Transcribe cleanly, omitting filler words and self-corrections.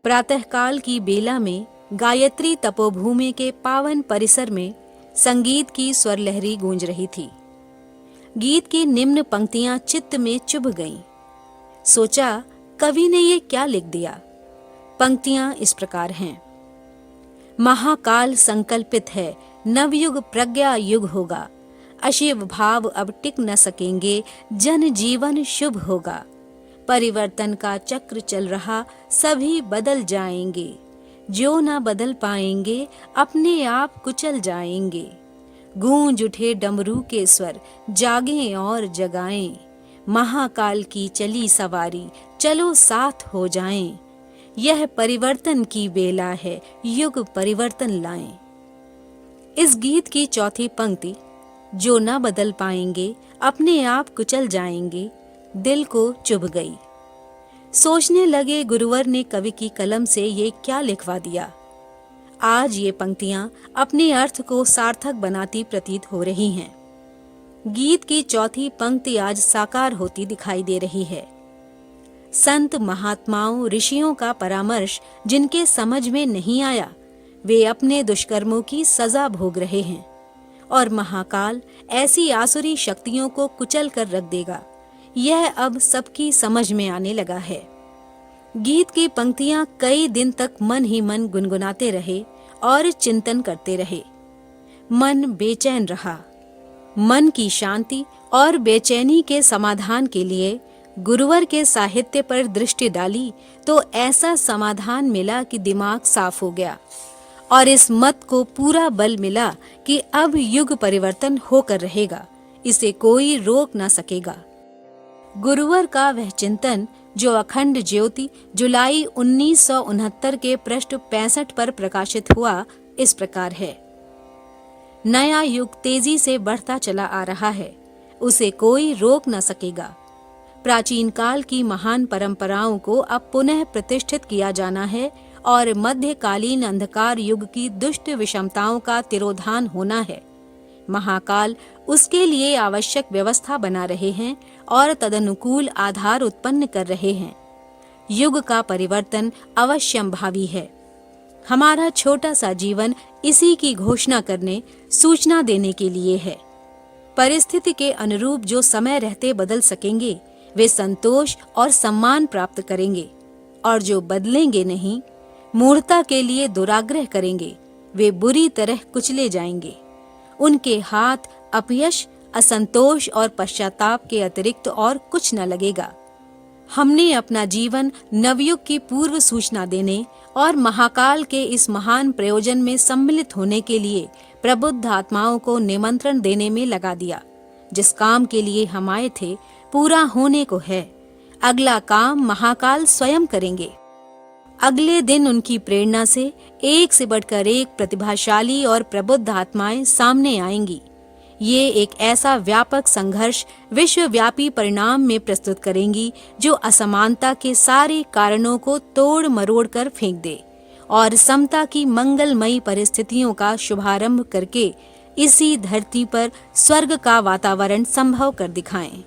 प्रातःकाल की बेला में गायत्री तपोभूमि के पावन परिसर में संगीत की स्वर लहरी गूंज रही थी। गीत की निम्न पंक्तियां चित्त में चुभ गईं। सोचा, कवि ने ये क्या लिख दिया। पंक्तियां इस प्रकार हैं। महाकाल संकल्पित है, नवयुग प्रज्ञा युग होगा। अशिव भाव अब टिक न सकेंगे, जन जीवन शुभ होगा। परिवर्तन का चक्र चल रहा, सभी बदल जाएंगे। जो न बदल पाएंगे, अपने आप कुचल जाएंगे। गूंज उठे डमरू के स्वर, जागें और जगाएं। महाकाल की चली सवारी, चलो साथ हो जाएं। यह परिवर्तन की बेला है, युग परिवर्तन लाएं। इस गीत की चौथी पंक्ति, जो न बदल पाएंगे, अपने आप कुचल जाएंगे, दिल को चुभ गई। सोचने लगे, गुरुवर ने कवि की कलम से ये क्या लिखवा दिया। आज ये पंक्तियां अपने अर्थ को सार्थक बनाती प्रतीत हो रही हैं। गीत की चौथी पंक्ति आज साकार होती दिखाई दे रही है। संत महात्माओं ऋषियों का परामर्श जिनके समझ में नहीं आया, वे अपने दुष्कर्मों की सजा भोग रहे हैं और महाकाल ऐसी आसुरी शक्तियों को कुचल कर रख देगा। यह अब सबकी समझ में आने लगा है। गीत की पंक्तियां कई दिन तक मन ही मन गुनगुनाते रहे और चिंतन करते रहे। मन बेचैन रहा। मन की शांति और बेचैनी के समाधान के लिए गुरुवर के साहित्य पर दृष्टि डाली तो ऐसा समाधान मिला कि दिमाग साफ हो गया और इस मत को पूरा बल मिला कि अब युग परिवर्तन होकर रहेगा, इसे कोई रोक न सकेगा। गुरुवर का वह चिंतन जो अखंड ज्योति जुलाई 1969 के पृष्ठ 65 पर प्रकाशित हुआ, इस प्रकार है। नया युग तेजी से बढ़ता चला आ रहा है, उसे कोई रोक न सकेगा। प्राचीन काल की महान परंपराओं को अब पुनः प्रतिष्ठित किया जाना है और मध्यकालीन अंधकार युग की दुष्ट विषमताओं का तिरोधान होना है। महाकाल उसके लिए आवश्यक व्यवस्था बना रहे हैं और तदनुकूल आधार उत्पन्न कर रहे हैं। युग का परिवर्तन अवश्यंभावी है। हमारा छोटा सा जीवन इसी की घोषणा करने, सूचना देने के लिए है। परिस्थिति के अनुरूप जो समय रहते बदल सकेंगे, वे संतोष और सम्मान प्राप्त करेंगे, और जो बदलेंगे नहीं, मूढ़ता के लिए दुराग्रह करेंगे, वे बुरी तरह कुचले जाएंगे। उनके हाथ अपयश, असंतोष और पश्चाताप के अतिरिक्त और कुछ न लगेगा। हमने अपना जीवन नवयुग की पूर्व सूचना देने और महाकाल के इस महान प्रयोजन में सम्मिलित होने के लिए प्रबुद्ध आत्माओं को निमंत्रण देने में लगा दिया। जिस काम के लिए हम आए थे, पूरा होने को है। अगला काम महाकाल स्वयं करेंगे। अगले दिन उनकी प्रेरणा से एक से बढ़कर एक प्रतिभाशाली और प्रबुद्ध आत्माएं सामने आएंगी। ये एक ऐसा व्यापक संघर्ष विश्वव्यापी परिणाम में प्रस्तुत करेंगी जो असमानता के सारे कारणों को तोड़ मरोड़ कर फेंक दे और समता की मंगलमयी परिस्थितियों का शुभारंभ करके इसी धरती पर स्वर्ग का वातावरण संभव कर दिखाएं।